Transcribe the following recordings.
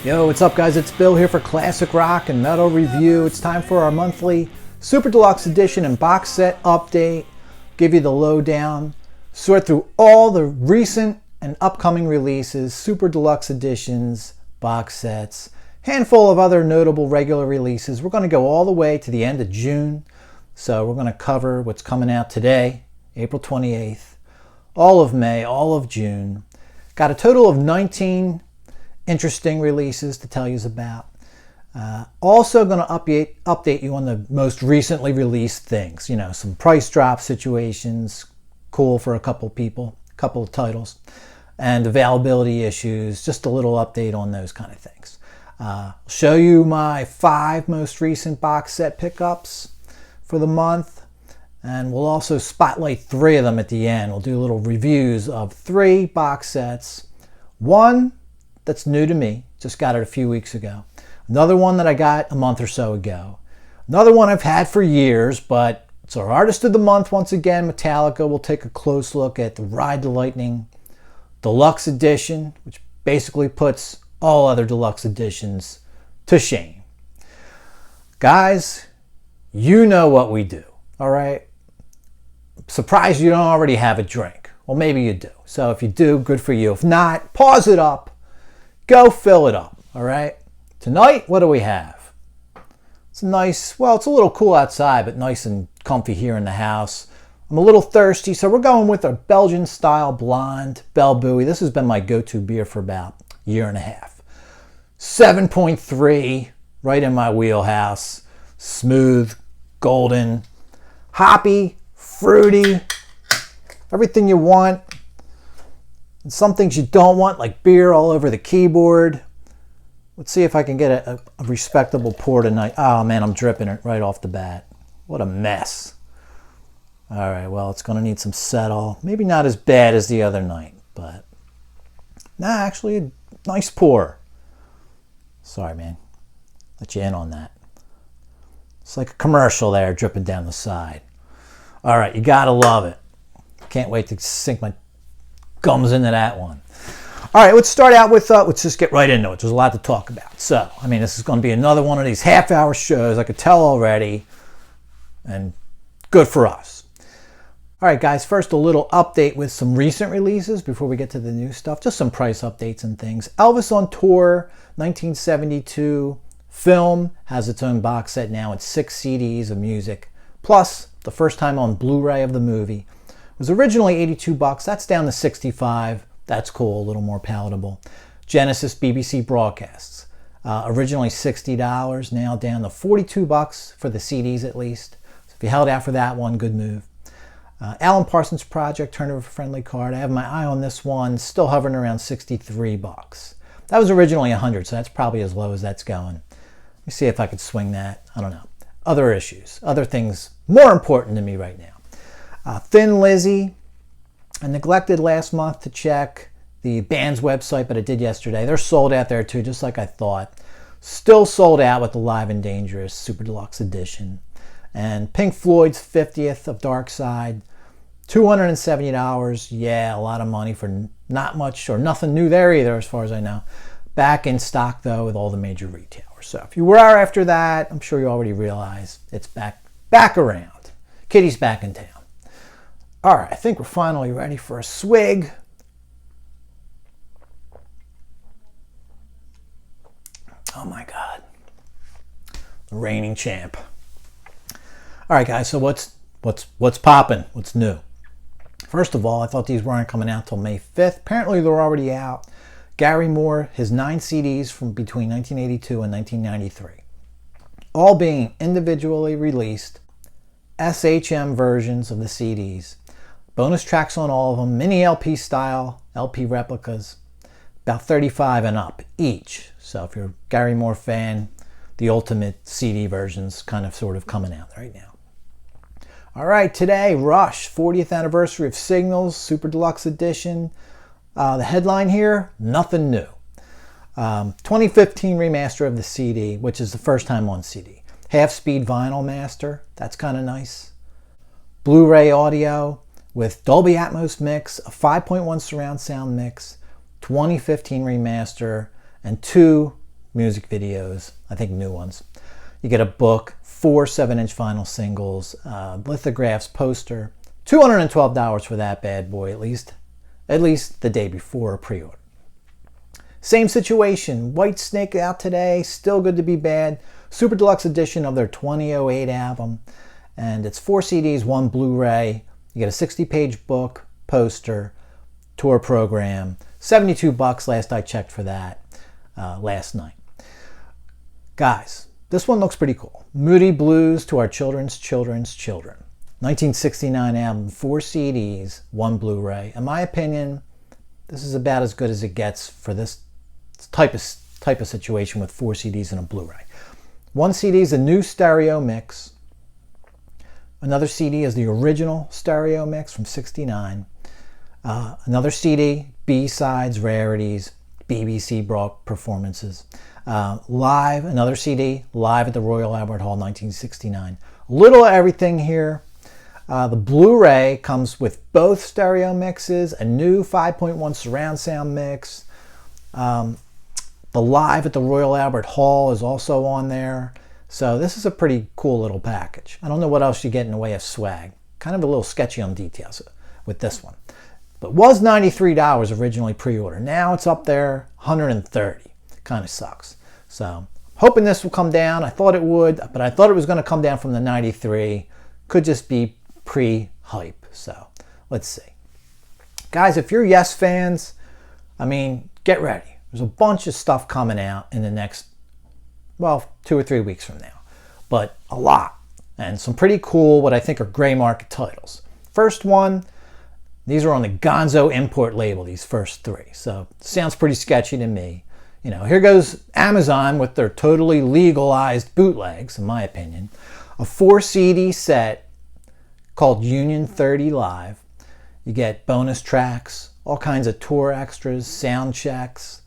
Yo, what's up guys? It's Bill here for Classic Rock and Metal Review. It's time for our monthly Super Deluxe Edition and Box Set update. Give you the lowdown, sort through all the recent and upcoming releases, Super Deluxe Editions, box sets, handful of other notable regular releases. We're going to go all the way to the end of June. So we're going to cover what's coming out today, April 28th, all of May, all of June. Got a total of 19 interesting releases to tell you about. Also going to update you on the most recently released things. You know, some price drop situations, cool for a couple people, a couple of titles, and availability issues, just a little update on those kind of things. Show you my 5 most recent box set pickups for the month, and we'll also spotlight 3 of them at the end. We'll do little reviews of 3 box sets. One that's new to me, just got it a few weeks ago. Another one that I got a month or so ago. Another one I've had for years, but it's our Artist of the Month once again, Metallica. We'll take a close look at the Ride the Lightning Deluxe Edition, which basically puts all other Deluxe Editions to shame. Guys, you know what we do, all right? Surprised you don't already have a drink. Well, maybe you do. So if you do, good for you. If not, pause it up. Go fill it up, all right? Tonight, what do we have? It's nice, well, it's a little cool outside, but nice and comfy here in the house. I'm a little thirsty, so we're going with our Belgian-style blonde Belle Bouille. This has been my go-to beer for about a year and a half. 7.3, right in my wheelhouse. Smooth, golden, hoppy, fruity, everything you want. And some things you don't want, like beer all over the keyboard. Let's see if I can get a respectable pour tonight. Oh man, I'm dripping it right off the bat. What a mess. All right, well, it's going to need some settle. Maybe not as bad as the other night, but actually a nice pour. Sorry, man. Let you in on that. It's like a commercial there dripping down the side. All right, you got to love it. Can't wait to sink my gums into that one. All right, let's start out with, let's just get right into it. There's a lot to talk about. So, I mean, this is going to be another one of these half-hour shows. I could tell already, and good for us. All right, guys, first a little update with some recent releases before we get to the new stuff. Just some price updates and things. Elvis on Tour, 1972 film, has its own box set now. It's 6 CDs of music, plus the first time on Blu-ray of the movie. It was originally $82. That's down to $65. That's cool, a little more palatable. Genesis BBC broadcasts. Originally $60, now down to $42 for the CDs at least. So if you held out for that one, good move. Alan Parsons Project, Turn of a Friendly Card. I have my eye on this one, still hovering around $63. That was originally $100, so that's probably as low as that's going. Let me see if I could swing that. I don't know. Other issues, other things more important to me right now. Thin Lizzy. I neglected last month to check the band's website, but I did yesterday. They're sold out there too, just like I thought. Still sold out with the Live and Dangerous Super Deluxe Edition. And Pink Floyd's 50th of Dark Side, $270. Yeah, a lot of money for not much or nothing new there either, as far as I know. Back in stock though with all the major retailers. So if you were after that, I'm sure you already realize it's back around. Kitty's back in town. All right, I think we're finally ready for a swig. Oh my God, the reigning champ. All right, guys. So what's popping? What's new? First of all, I thought these weren't coming out till May 5th. Apparently, they're already out. Gary Moore, his 9 CDs from between 1982 and 1993, all being individually released, SHM versions of the CDs. Bonus tracks on all of them, mini LP style, LP replicas, about 35 and up each. So if you're a Gary Moore fan, the ultimate CD version's kind of sort of coming out right now. All right, today, Rush, 40th anniversary of Signals, Super Deluxe Edition. The headline here, nothing new. 2015 remaster of the CD, which is the first time on CD. Half-speed vinyl master, that's kind of nice. Blu-ray audio with Dolby Atmos mix, a 5.1 surround sound mix, 2015 remaster, and 2 music videos, I think new ones. You get a book, 4 7-inch vinyl singles, lithographs, poster, $212 for that bad boy, at least the day before pre-order. Same situation, White Snake out today, Still Good to Be Bad, Super Deluxe edition of their 2008 album, and it's 4 CDs, 1 Blu-ray. You get a 60-page book, poster, tour program, $72 last I checked for that last night. Guys, this one looks pretty cool. Moody Blues to Our Children's Children's Children. 1969 album, 4 CDs, 1 Blu-ray. In my opinion, this is about as good as it gets for this type of situation with 4 CDs and a Blu-ray. 1 CD is a new stereo mix. Another CD is the original stereo mix from '69. Another CD, B-sides, rarities, BBC brought performances. Live, another CD, live at the Royal Albert Hall, 1969. A little of everything here. The Blu-ray comes with both stereo mixes, a new 5.1 surround sound mix. The live at the Royal Albert Hall is also on there. So this is a pretty cool little package. I don't know what else you get in the way of swag. Kind of a little sketchy on details with this one. But was $93 originally pre-order. Now it's up there, $130. Kind of sucks. So hoping this will come down. I thought it would, but I thought it was going to come down from the 93. Could just be pre-hype. So let's see. Guys, if you're Yes fans, I mean, get ready. There's a bunch of stuff coming out in the next, well, 2 or 3 weeks from now. But a lot. And some pretty cool, what I think are gray market titles. First one, these are on the Gonzo import label, these first 3. So sounds pretty sketchy to me. You know, here goes Amazon with their totally legalized bootlegs, in my opinion. A 4 CD set called Union 30 Live. You get bonus tracks, all kinds of tour extras, sound checks,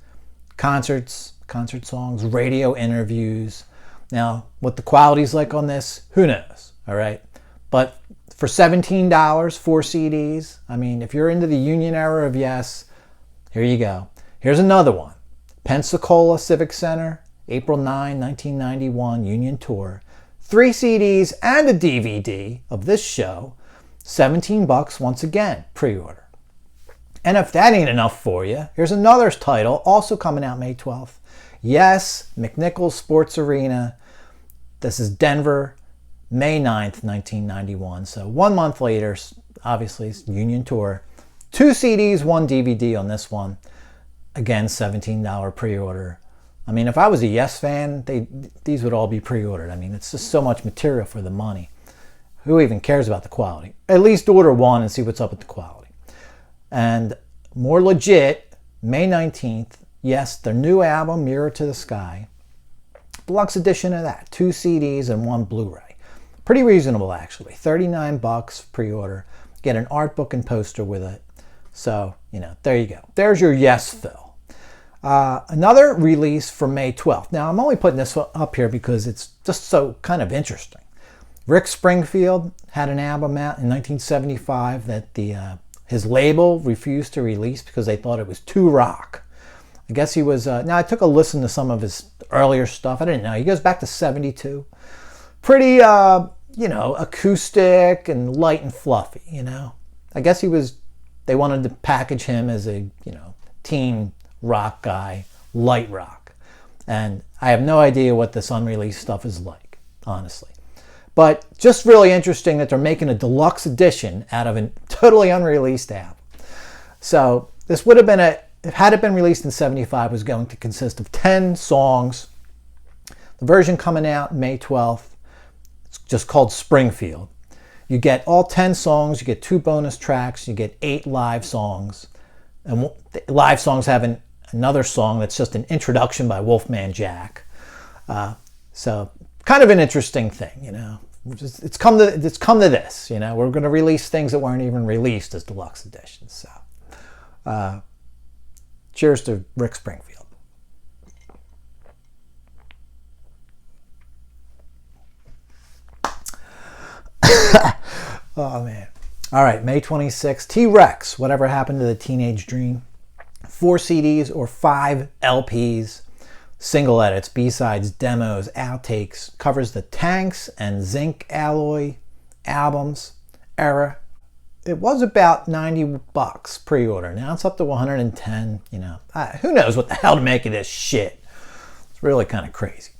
concerts, concert songs, radio interviews. Now, what the quality's like on this, who knows, all right? But for $17, 4 CDs, I mean, if you're into the Union era of Yes, here you go. Here's another one. Pensacola Civic Center, April 9, 1991, Union Tour. 3 CDs and a DVD of this show, $17 once again, pre-order. And if that ain't enough for you, here's another title, also coming out May 12th. Yes, McNichols Sports Arena. This is Denver, May 9th, 1991. So 1 month later, obviously, it's Union Tour. 2 CDs, 1 DVD on this one. Again, $17 pre-order. I mean, if I was a Yes fan, these would all be pre-ordered. I mean, it's just so much material for the money. Who even cares about the quality? At least order 1 and see what's up with the quality. And more legit, May 19th, Yes, their new album, Mirror to the Sky. Deluxe edition of that. 2 CDs and 1 Blu-ray. Pretty reasonable, actually. $39 pre-order. Get an art book and poster with it. So, you know, there you go. There's your Yes fill. Another release for May 12th. Now, I'm only putting this up here because it's just so kind of interesting. Rick Springfield had an album out in 1975 that his label refused to release because they thought it was too rock. I guess he was, now I took a listen to some of his earlier stuff. I didn't know. He goes back to 72. Pretty, you know, acoustic and light and fluffy, you know. I guess they wanted to package him as a, you know, teen rock guy, light rock. And I have no idea what this unreleased stuff is like, honestly. But just really interesting that they're making a deluxe edition out of a totally unreleased album. So this would have been had it been released in 75, was going to consist of 10 songs. The version coming out May 12th, it's just called Springfield. You get all 10 songs, you get 2 bonus tracks, you get 8 live songs. And live songs have another song that's just an introduction by Wolfman Jack. So kind of an interesting thing, you know. It's come to this, you know. We're going to release things that weren't even released as deluxe editions. So cheers to Rick Springfield. Oh, man. All right, May 26th, T-Rex, Whatever Happened to the Teenage Dream. 4 CDs or 5 LPs. single edits, B-sides, demos, outtakes. Covers the Tanks and Zinc Alloy albums era. It was about $90 pre-order. Now it's up to 110. You know, who knows what the hell to make of this shit. It's really kind of crazy.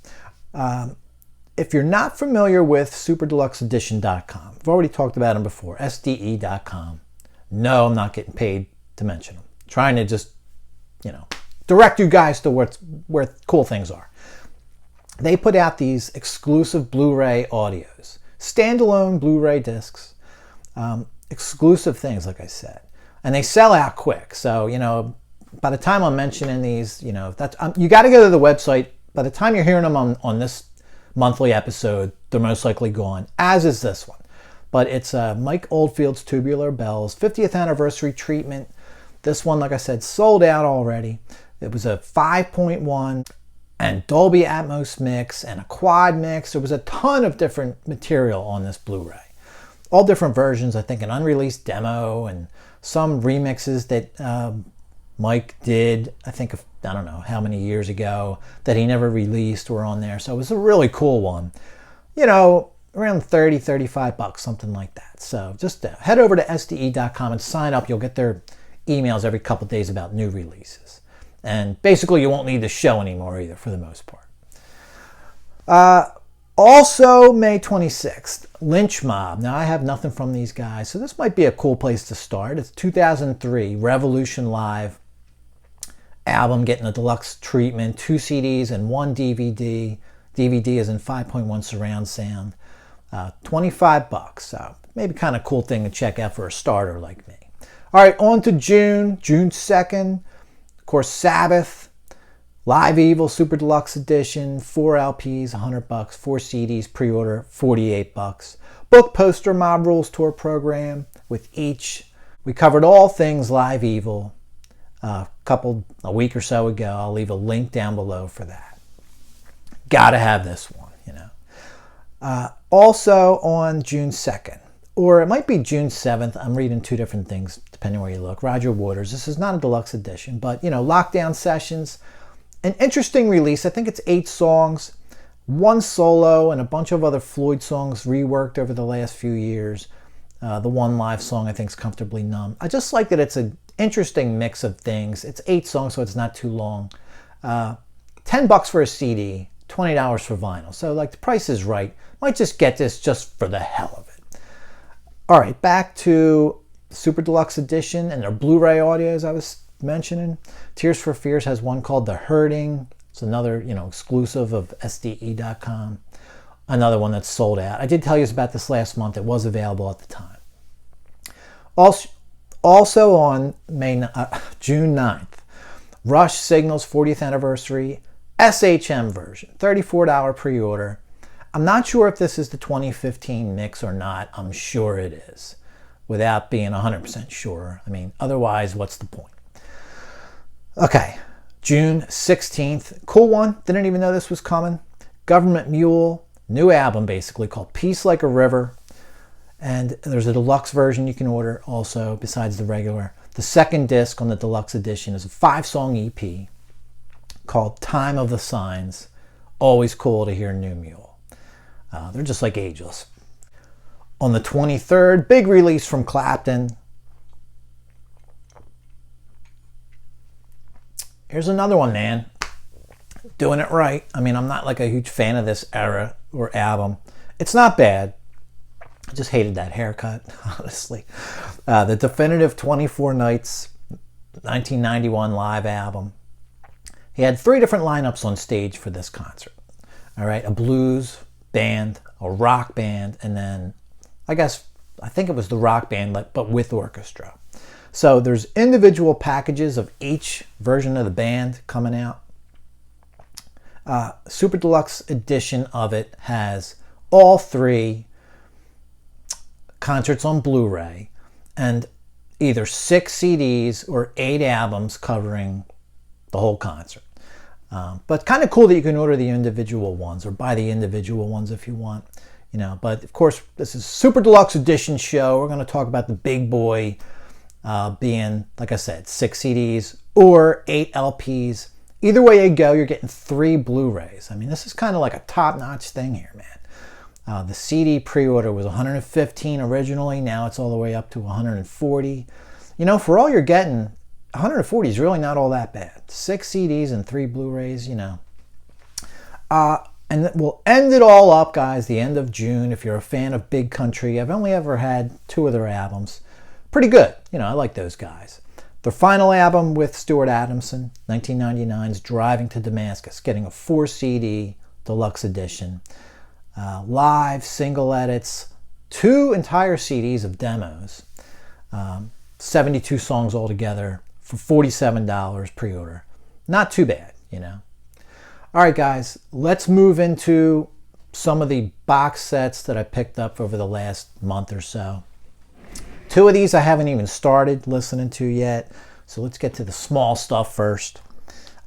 If you're not familiar with SuperDeluxeEdition.com, I've already talked about them before, SDE.com. No, I'm not getting paid to mention them. I'm trying to just, you know, direct you guys to where cool things are. They put out these exclusive Blu-ray audios, standalone Blu-ray discs, exclusive things, like I said, and they sell out quick. So, you know, by the time I'm mentioning these, you know, that's you got to go to the website. By the time you're hearing them on this monthly episode, they're most likely gone, as is this one. But it's Mike Oldfield's Tubular Bells 50th anniversary treatment. This one, like I said, sold out already. It was a 5.1 and Dolby Atmos mix and a quad mix. There was a ton of different material on this Blu-ray. All different versions, I think an unreleased demo and some remixes that Mike did, I think, I don't know how many years ago, that he never released were on there. So it was a really cool one. You know, around 30, 35 bucks, something like that. So just head over to SDE.com and sign up. You'll get their emails every couple of days about new releases. And basically you won't need the show anymore either, for the most part. Also, May 26th, Lynch Mob. Now, I have nothing from these guys, so this might be a cool place to start. It's 2003 Revolution Live album, getting a deluxe treatment, 2 CDs and 1 DVD. DVD is in 5.1 surround sound. 25 bucks. So maybe kind of cool thing to check out for a starter like me. All right, on to June 2nd. Of course, Sabbath. Live Evil Super Deluxe Edition, 4 LPs, 100 bucks, 4 CDs, pre-order, 48 bucks. Book poster Mob Rules Tour program with each. We covered all things Live Evil a week or so ago. I'll leave a link down below for that. Gotta have this one, you know. Also on June 2nd, or it might be June 7th. I'm reading 2 different things depending where you look. Roger Waters. This is not a deluxe edition, but, you know, Lockdown Sessions. An interesting release. I think it's 8 songs, 1 solo, and a bunch of other Floyd songs reworked over the last few years. The one live song I think is Comfortably Numb. I just like that it's an interesting mix of things. It's 8 songs, so it's not too long. 10 bucks for a CD, $20 for vinyl. So like the price is right. Might just get this just for the hell of it. All right, back to Super Deluxe Edition and their Blu-ray audios I was mentioning. Tears for Fears has one called The Hurting. It's another, you know, exclusive of SDE.com. Another one that's sold out. I did tell you about this last month. It was available at the time. Also on June 9th, Rush Signals 40th anniversary SHM version, $34 pre-order. I'm not sure if this is the 2015 mix or not. I'm sure it is, without being 100% sure. I mean, otherwise, what's the point? Okay, June 16th. Cool one. Didn't even know this was coming. Government Mule. New album, basically, called Peace Like a River. And there's a deluxe version you can order also, besides the regular. The second disc on the deluxe edition is a 5-song EP called Time of the Signs. Always cool to hear New Mule. They're just like Ageless. On the 23rd, big release from Clapton. Here's another one, man. Doing it right. I mean, I'm not like a huge fan of this era or album. It's not bad. I just hated that haircut, honestly. The definitive 24 Nights 1991 live album. He had 3 different lineups on stage for this concert. All right, a blues band, a rock band, and then I think it was the rock band, but with orchestra. So there's individual packages of each version of the band coming out. Super Deluxe edition of it has all 3 concerts on Blu-ray and either 6 CDs or 8 albums covering the whole concert. But kind of cool that you can order the individual ones or buy the individual ones if you want. You know, but of course, this is Super Deluxe edition show. We're going to talk about the big boy being, like I said, 6 CDs or 8 LPs Either way you go, you're getting 3 Blu-rays. I mean, this is kind of like a top-notch thing here, man. The CD pre-order was $115 originally. Now it's all the way up to $140. You know, for all you're getting, $140 is really not all that bad. 6 CDs and 3 Blu-rays, you know. And we'll end it all up, guys, the end of June. If you're a fan of Big Country, I've only ever had 2 of their albums. Pretty good. You know, I like those guys. Their final album with Stuart Adamson, 1999's Driving to Damascus, getting a 4 CD deluxe edition. Live, single edits, 2 entire CDs of demos. 72 songs altogether for $47 pre-order. Not too bad, you know. All right, guys, let's move into some of the box sets that I picked up over the last month or so. 2 of these I haven't even started listening to yet, so let's get to the small stuff first.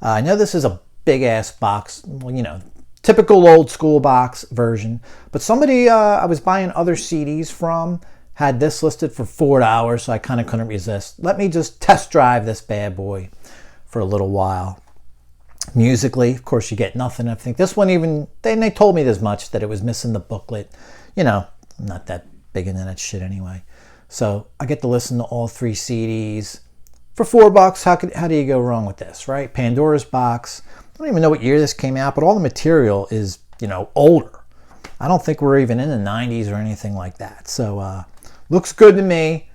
I know this is a big-ass box, well, you know, typical old-school box version, but somebody I was buying other CDs from had this listed for $4, so I kind of couldn't resist. Let me just test drive this bad boy for a little while. Musically, of course, you get nothing. I think this one even, they told me as much, that it was missing the booklet. You know, I'm not that big into that shit anyway. So I get to listen to all 3 CDs for $4. How do you go wrong with this, right? Pandora's Box. I don't even know what year this came out, but all the material is, you know, older. I don't think we're even in the 90s or anything like that. So looks good to me.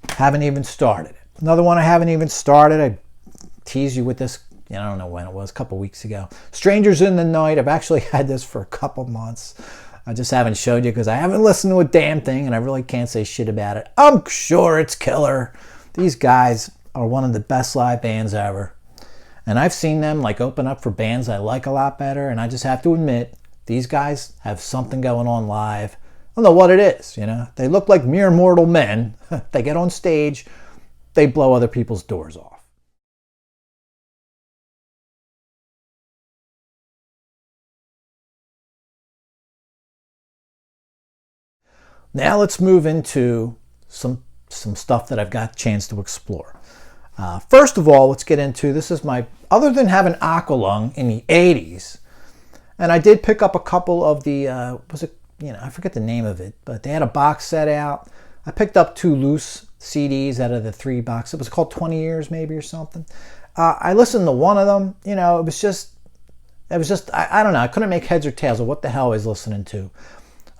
Haven't even started it. Another one I haven't even started. I teased you with this, I don't know when it was, a couple weeks ago. Strangers in the Night. I've actually had this for a couple months. I just haven't showed you because I haven't listened to a damn thing and I really can't say shit about it. I'm sure it's killer. These guys are one of the best live bands ever. And I've seen them like open up for bands I like a lot better, and I just have to admit, these guys have something going on live. I don't know what it is, you know. They look like mere mortal men. They get on stage, they blow other people's doors off. Now let's move into some stuff that I've got a chance to explore. First of all, let's get into, this is my, other than having Aqualung in the 80s, and I did pick up a couple of the, I forget the name of it, but they had a box set out. I picked up 2 loose CDs out of the 3 boxes. It was called 20 Years maybe or something. I listened to one of them, you know, it was just, I don't know, I couldn't make heads or tails of what the hell I was listening to.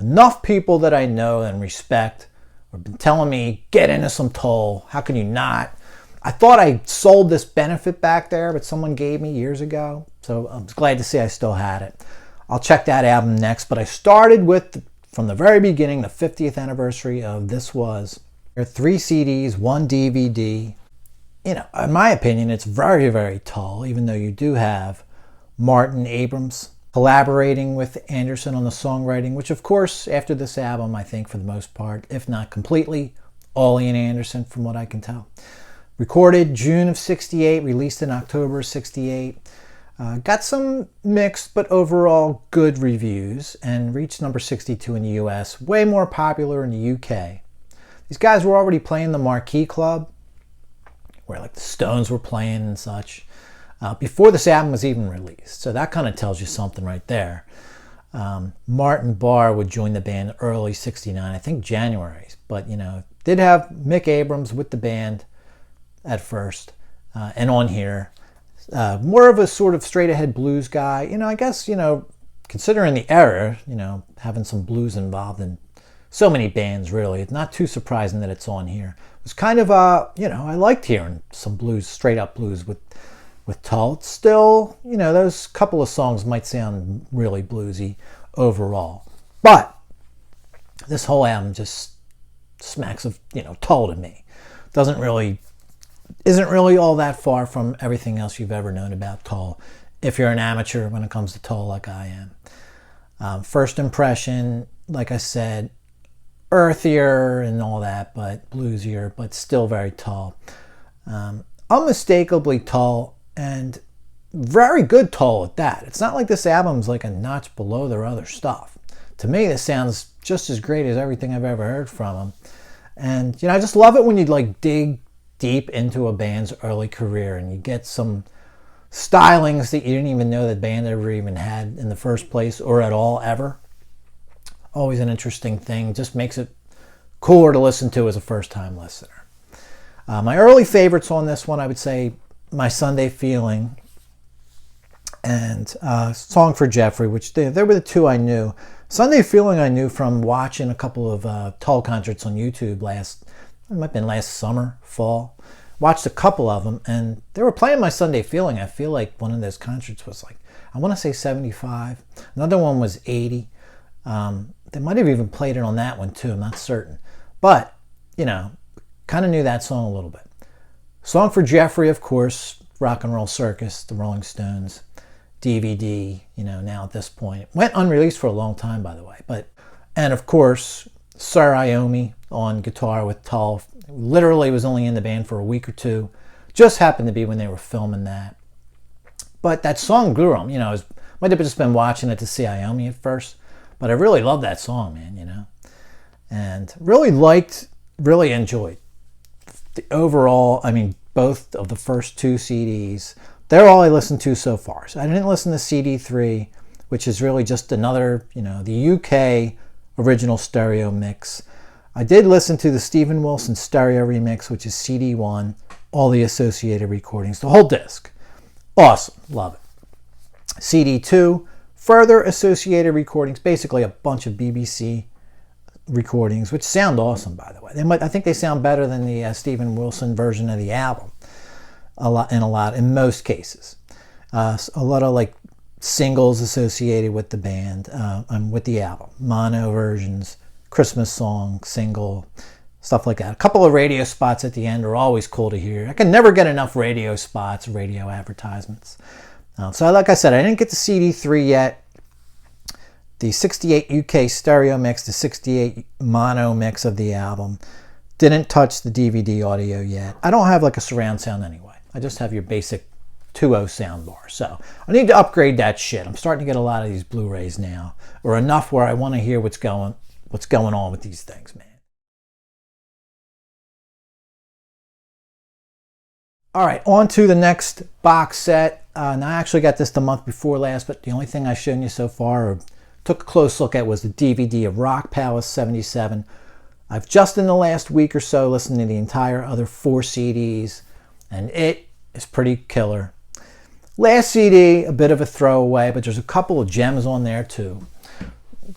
Enough people that I know and respect have been telling me, get into some Tull. How can you not? I thought I sold this benefit back there, but someone gave me years ago. So I'm glad to see I still had it. I'll check that album next. But I started with, from the very beginning, the 50th anniversary of This Was. There are 3 CDs, 1 DVD. You know, in my opinion, it's very, very Tull, even though you do have Martin Abrams collaborating with Anderson on the songwriting, which of course, after this album, I think for the most part, if not completely, all Ian Anderson from what I can tell. Recorded June of '68, released in October of '68. Got some mixed but overall good reviews and reached number 62 in the US, way more popular in the UK. These guys were already playing the Marquee Club, where like the Stones were playing and such. Before this album was even released. So that kind of tells you something right there. Martin Barr would join the band early '69, I think January. But, you know, did have Mick Abrams with the band at first and on here. More of a sort of straight ahead blues guy. You know, I guess, you know, considering the era, you know, having some blues involved in so many bands, really, it's not too surprising that it's on here. It was kind of, you know, I liked hearing some blues, straight up blues with Tull. It's still, you know, those couple of songs might sound really bluesy overall. But this whole album just smacks of, you know, Tull to me. Isn't really all that far from everything else you've ever known about Tull, if you're an amateur when it comes to Tull like I am. First impression, like I said, earthier and all that, but bluesier, but still very Tull. Unmistakably Tull, and very good Tull at that. It's not like this album's like a notch below their other stuff. To me, this sounds just as great as everything I've ever heard from them. And, you know, I just love it when you like dig deep into a band's early career and you get some stylings that you didn't even know the band ever even had in the first place or at all ever. Always an interesting thing. Just makes it cooler to listen to as a first-time listener. My early favorites on this one, I would say My Sunday Feeling and Song for Jeffrey, which they were the two I knew. Sunday Feeling I knew from watching a couple of Tull concerts on YouTube it might have been last summer, fall. Watched a couple of them, and they were playing My Sunday Feeling. I feel like one of those concerts was like, I want to say 75. Another one was 80. They might have even played it on that one too, I'm not certain. But, kind of knew that song a little bit. Song for Jeffrey, of course, Rock and Roll Circus, the Rolling Stones, DVD, now at this point. It went unreleased for a long time, by the way. And of course, Sir Iommi on guitar with Tull. Literally was only in the band for a week or two. Just happened to be when they were filming that. But that song grew on me. Might have just been watching it to see Iommi at first. But I really love that song, man, And really enjoyed the overall, both of the first two CDs. They're all I listened to so far. So I didn't listen to CD3, which is really just another, the UK original stereo mix. I did listen to the Stephen Wilson stereo remix, which is CD1, all the associated recordings, the whole disc. Awesome, love it. CD2, further associated recordings, basically a bunch of BBC recordings, which sound awesome, by the way. I think they sound better than the Stephen Wilson version of the album. In most cases. A lot of like singles associated with the band, with the album. Mono versions, Christmas song, single, stuff like that. A couple of radio spots at the end are always cool to hear. I can never get enough radio spots, radio advertisements. So like I said, I didn't get to CD3 yet. The 68 UK stereo mix, the 68 mono mix of the album. Didn't touch the DVD audio yet. I don't have like a surround sound anyway. I just have your basic 2.0 soundbar. So I need to upgrade that shit. I'm starting to get a lot of these Blu-rays now, or enough where I want to hear what's going on with these things, man. All right, on to the next box set. Now I actually got this the month before last, but the only thing I've shown you so far or took a close look at was the DVD of Rock Palace 77. I've just in the last week or so listened to the entire other 4 CDs, and it is pretty killer. Last CD, a bit of a throwaway, but there's a couple of gems on there too.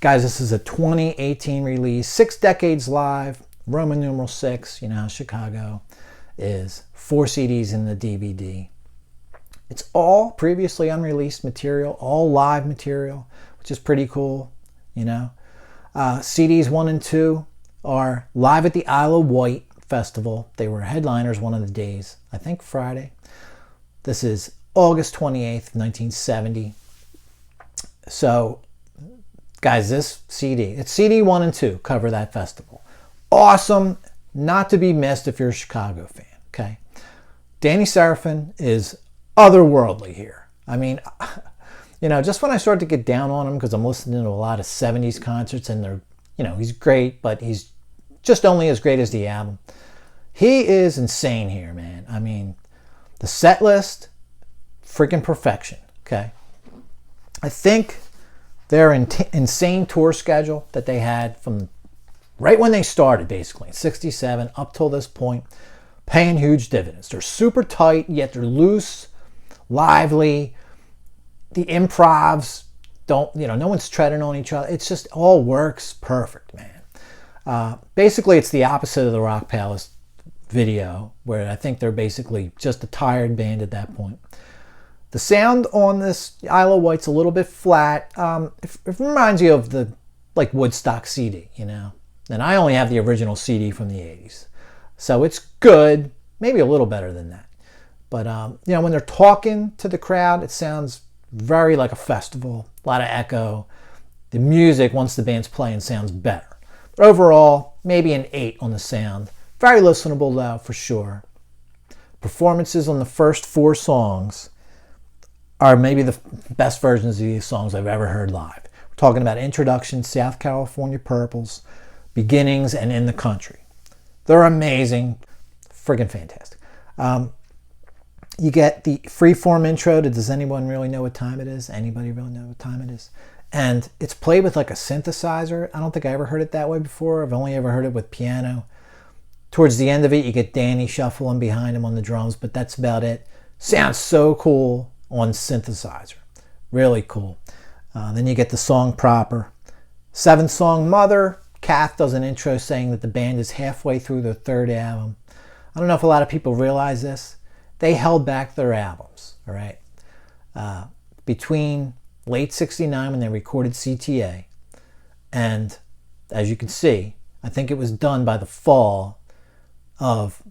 Guys, this is a 2018 release, 6 Decades Live, Roman numeral 6, Chicago is 4 CDs in the DVD. It's all previously unreleased material, all live material, which is pretty cool, CDs 1 and 2 are live at the Isle of Wight Festival. They were headliners one of the days, I think Friday. This is August 28th, 1970. So, guys, this CD, it's CD 1 and 2, cover that festival. Awesome, not to be missed if you're a Chicago fan, okay? Danny Seraphin is otherworldly here. Just when I start to get down on him, because I'm listening to a lot of 70s concerts, and they're, he's great, but he's just only as great as the album. He is insane here, man. The set list, freaking perfection, okay? I think their insane tour schedule that they had from right when they started, basically, in 67 up till this point, paying huge dividends. They're super tight, yet they're loose, lively. The improvs no one's treading on each other. It's just all works perfect, man. Basically, it's the opposite of the Rock Palace video, where I think they're basically just a tired band at that point. The sound on this Isle of Wight's a little bit flat. It reminds you of the Woodstock CD, And I only have the original CD from the 80s. So it's good, maybe a little better than that. But, when they're talking to the crowd, it sounds very like a festival, a lot of echo. The music, once the band's playing, sounds better. But overall, maybe an 8 on the sound. Very listenable, though, for sure. Performances on the first 4 songs are maybe the best versions of these songs I've ever heard live. We're talking about Introduction, South California Purples, Beginnings, and In the Country. They're amazing. Friggin' fantastic. You get the freeform intro to Does Anyone Really Know What Time It Is? Anybody really know what time it is? And it's played with like a synthesizer. I don't think I ever heard it that way before. I've only ever heard it with piano. Towards the end of it, you get Danny shuffling behind him on the drums, but that's about it. Sounds so cool on synthesizer. Really cool. Then you get the song proper. 7th song, Mother. Kath does an intro saying that the band is halfway through their 3rd album. I don't know if a lot of people realize this. They held back their albums, all right? Between late 69 when they recorded CTA, and as you can see, I think it was done by the fall of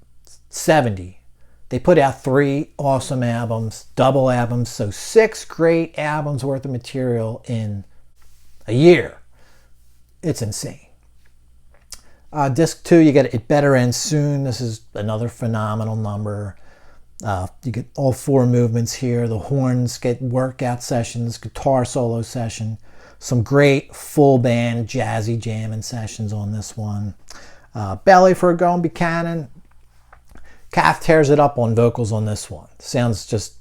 70. They put out 3 awesome albums, double albums, so 6 great albums worth of material in a year. It's insane. Disc 2, you get It Better End Soon. This is another phenomenal number. You get all 4 movements here. The horns get workout sessions, guitar solo session, some great full band jazzy jamming sessions on this one. Belly for a Going Buchanan. Kath tears it up on vocals on this one. Sounds just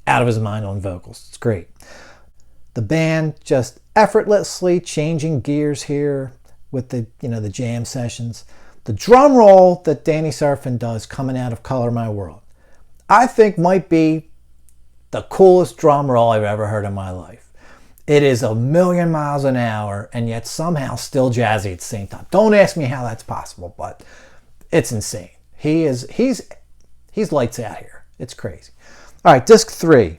out of his mind on vocals. It's great. The band just effortlessly changing gears here with the the jam sessions. The drum roll that Danny Seraphine does coming out of Color My World, I think might be the coolest drum roll I've ever heard in my life. It is a million miles an hour and yet somehow still jazzy at the same time. Don't ask me how that's possible, but it's insane. He's lights out here. It's crazy. All right, disc 3.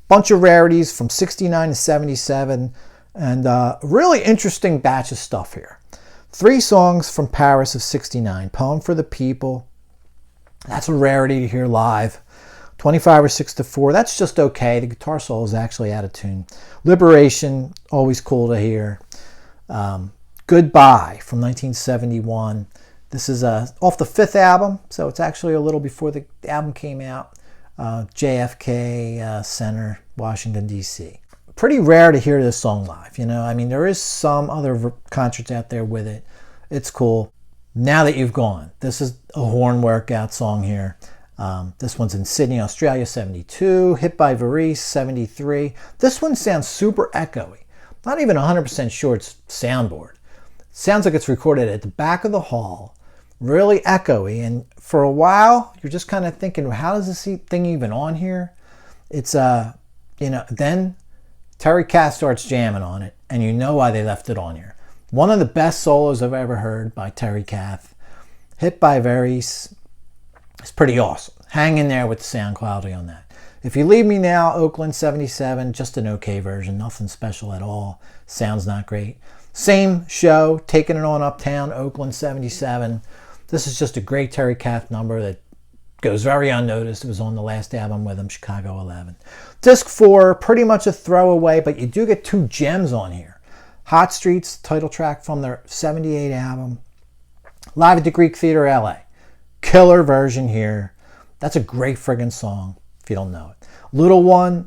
Bunch of rarities from 69 to 77 and a really interesting batch of stuff here. 3 songs from Paris of 69. Poem for the People. That's a rarity to hear live. 25 or 6 to 4. That's just okay. The guitar solo is actually out of tune. Liberation, always cool to hear. Goodbye from 1971. This is off the 5th album, so it's actually a little before the album came out. JFK Center, Washington, D.C. Pretty rare to hear this song live. I mean, there is some other concerts out there with it. It's cool. Now That You've Gone. This is a horn workout song here. This one's in Sydney, Australia, 72. Hit by Varice, 73. This one sounds super echoey. Not even 100% sure it's soundboard. Sounds like it's recorded at the back of the hall. Really echoey. And for a while, you're just kind of thinking, how is this thing even on here? It's, then Terry Kath starts jamming on it, and you know why they left it on here. One of the best solos I've ever heard by Terry Kath. Hit by Varice. It's pretty awesome. Hang in there with the sound quality on that. If You Leave Me Now, Oakland 77, just an okay version. Nothing special at all. Sounds not great. Same show, Taking It On Uptown, Oakland 77. This is just a great Terry Kath number that goes very unnoticed. It was on the last album with him, Chicago 11. Disc 4, pretty much a throwaway, but you do get 2 gems on here. Hot Streets, title track from their 78 album. Live at the Greek Theater, LA. Killer version here. That's a great friggin' song, if you don't know it. Little One.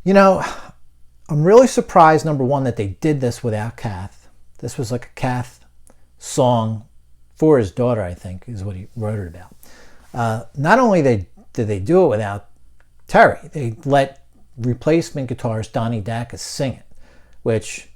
I'm really surprised, number one, that they did this without Kath. This was like a Kath song for his daughter, I think, is what he wrote it about. Not only did they do it without Terry, they let replacement guitarist Donnie Dacus sing it, which,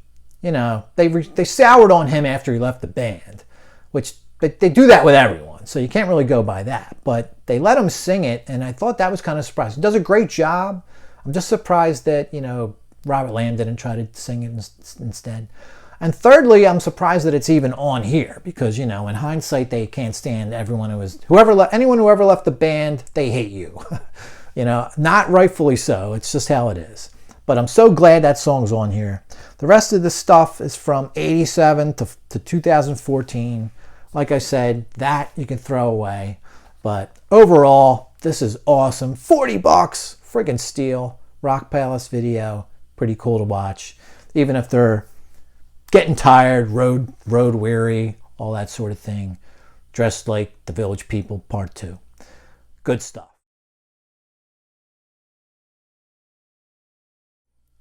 they soured on him after he left the band, which they do that with everyone, so you can't really go by that. But they let him sing it, and I thought that was kind of surprising. He does a great job. I'm just surprised that, Robert Lamb didn't try to sing it instead. And thirdly, I'm surprised that it's even on here because, in hindsight, they can't stand anyone who ever left the band, they hate you. Not rightfully so. It's just how it is. But I'm so glad that song's on here. The rest of the stuff is from 87 to 2014. Like I said, that you can throw away. But overall, this is awesome. $40, friggin' steal. Rock Palace video, pretty cool to watch. Even if they're getting tired, road weary, all that sort of thing. Dressed Like the Village People, Part 2. Good stuff.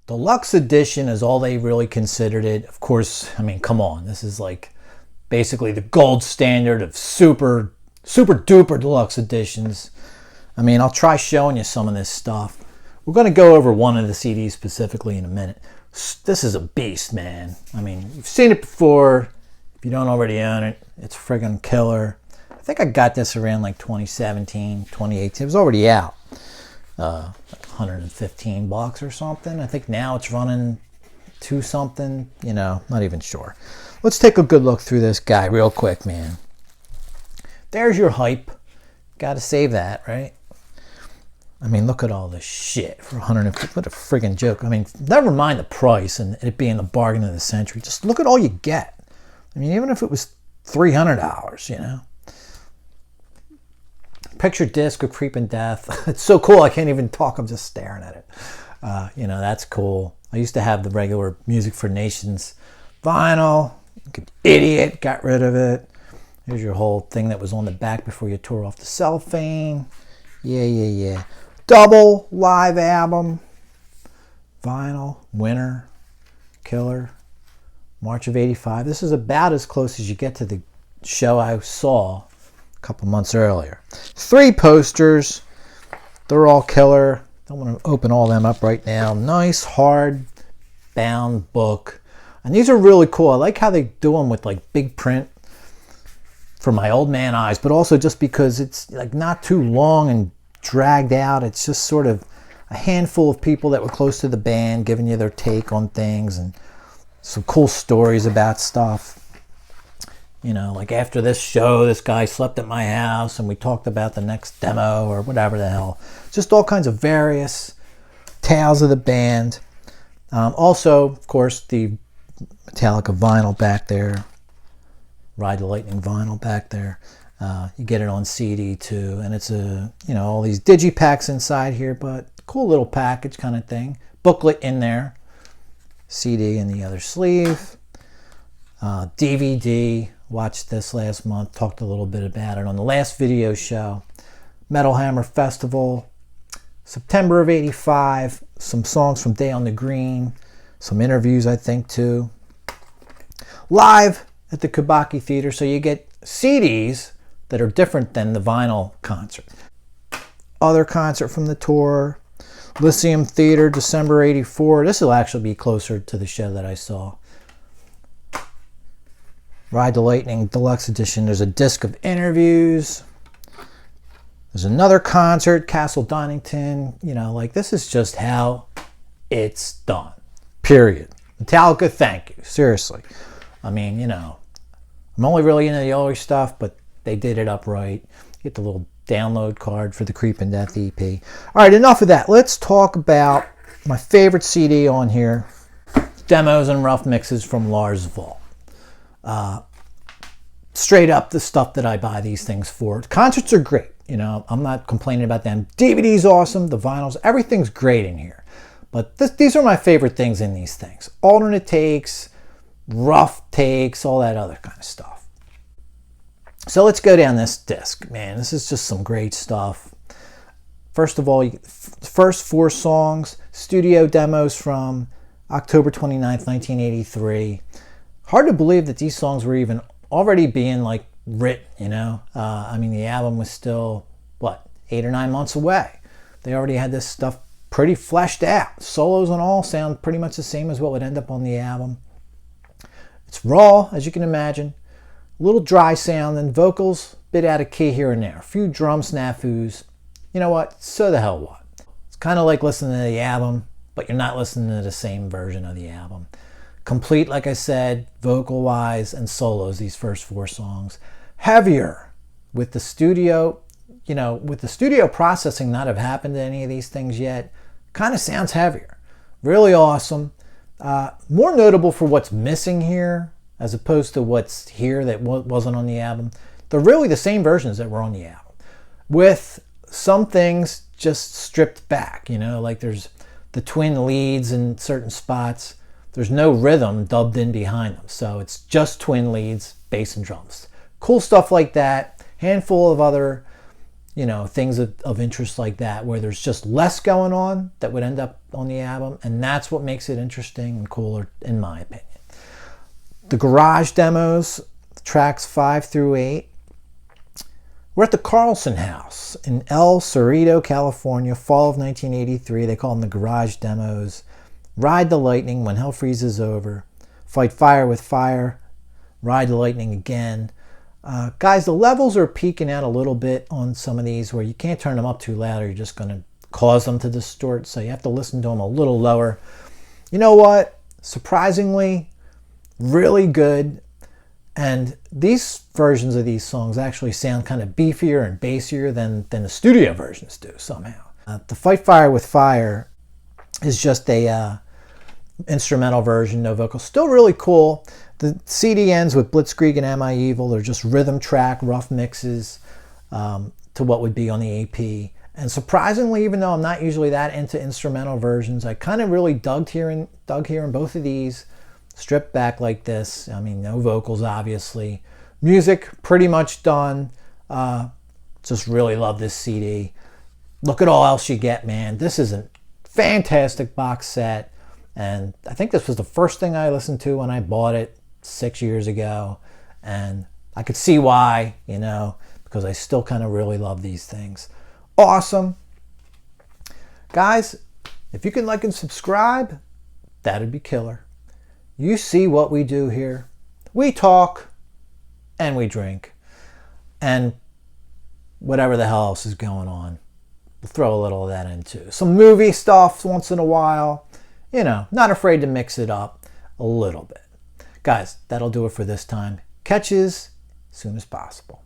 Deluxe edition is all they really considered it. Of course, come on. This is like basically the gold standard of super duper deluxe editions. I mean, I'll try showing you some of this stuff. We're going to go over one of the CDs specifically in a minute. This is a beast, man. I mean, you've seen it before. If you don't already own it, it's friggin' killer. I think I got this around like 2017, 2018. It was already out. Like 115 bucks or something. I think now it's running to something, you know, not even sure. Let's take a good look through this guy real quick, man. There's your hype. Got to save that, right? I mean, look at all this shit for 150. What a friggin' joke. I mean, never mind the price and it being the bargain of the century. Just look at all you get. I mean, even if it was $300, you know. Picture disc of Creeping Death. It's so cool I can't even talk. I'm just staring at it. You know, that's cool. I used to have the regular Music for Nations vinyl. Idiot, got rid of it. Here's your whole thing that was on the back before you tore off the cellophane. Yeah. Double live album. Vinyl. Winter. Killer. March of 85. This is about as close as you get to the show I saw a couple months earlier. 3 posters. They're all killer. Don't want to open all them up right now. Nice hard bound book. And these are really cool. I like how they do them with like big print for my old man eyes, but also just because it's like not too long and dragged out. It's just sort of a handful of people that were close to the band giving you their take on things and some cool stories about stuff. You know, like after this show, this guy slept at my house and we talked about the next demo or whatever the hell. Just all kinds of various tales of the band. Also, of course, the Metallica vinyl back there. Ride the Lightning vinyl back there. You get it on CD too. And it's all these digipacks inside here, but cool little package kind of thing. Booklet in there. CD in the other sleeve. DVD. Watched this last month. Talked a little bit about it on the last video show. Metal Hammer Festival. September of 85. Some songs from Day on the Green. Some interviews, I think, too. Live at the Kabaki Theater. So you get CDs that are different than the vinyl concert. Other concert from the tour. Lyceum Theater, December 84. This will actually be closer to the show that I saw. Ride the Lightning Deluxe Edition. There's a disc of interviews. There's another concert, Castle Donington. You know, like this is just how it's done. Period. Metallica, thank you. Seriously. I mean, you know, I'm only really into the older stuff, but they did it up right. Get the little download card for the Creepin' Death EP. All right, enough of that. Let's talk about my favorite CD on here. Demos and rough mixes from Lars Vault. Straight up the stuff that I buy these things for. Concerts are great. You know, I'm not complaining about them. DVD's awesome. The vinyls, everything's great in here. But these are my favorite things in these things. Alternate takes, rough takes, all that other kind of stuff. So let's go down this disc. Man, this is just some great stuff. First of all, first 4 songs, studio demos from October 29th, 1983. Hard to believe that these songs were even already being like written, you know. I mean, the album was still, 8 or 9 months away. They already had this stuff pretty fleshed out. Solos and all sound pretty much the same as what would end up on the album. It's raw, as you can imagine. A little dry sound, and vocals, a bit out of key here and there. A few drum snafus. You know what? So the hell what? It's kind of like listening to the album, but you're not listening to the same version of the album. Complete, like I said, vocal-wise and solos, these first 4 songs. Heavier. With the studio, you know, with the studio processing not have happened to any of these things yet, kind of sounds heavier. Really awesome. More notable for what's missing here, as opposed to what's here that wasn't on the album. They're really the same versions that were on the album, with some things just stripped back, you know, like there's the twin leads in certain spots. There's no rhythm dubbed in behind them. So it's just twin leads, bass and drums. Cool stuff like that. Handful of other, you know, things of interest like that, where there's just less going on that would end up on the album. And that's what makes it interesting and cooler, in my opinion. The garage demos, tracks 5 through 8, We're at the Carlson House in El Cerrito, California, fall of 1983. They call them the garage demos. Ride the Lightning, When Hell Freezes Over. Fight Fire with Fire. Ride the Lightning again. Guys, the levels are peaking out a little bit on some of these where you can't turn them up too loud or you're just going to cause them to distort. So you have to listen to them a little lower. You know what? Surprisingly, really good. And these versions of these songs actually sound kind of beefier and bassier than the studio versions do somehow. The Fight Fire with Fire is just a instrumental version, no vocals. Still really cool. The CD ends with Blitzkrieg and Am I Evil. They're just rhythm track, rough mixes to what would be on the AP. And surprisingly, even though I'm not usually that into instrumental versions, I kind of really dug here in both of these. Stripped back like this. I mean, no vocals, obviously. Music, pretty much done. Just really love this CD. Look at all else you get, man. This is a fantastic box set. And I think this was the first thing I listened to when I bought it 6 years ago. And I could see why, you know, because I still kind of really love these things. Awesome. Guys, if you can like and subscribe, that'd be killer. You see what we do here. We talk and we drink. And whatever the hell else is going on, we'll throw a little of that in too. Some movie stuff once in a while. You know, not afraid to mix it up a little bit. Guys, that'll do it for this time. Catches as soon as possible.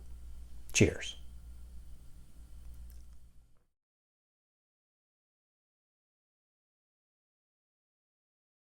Cheers.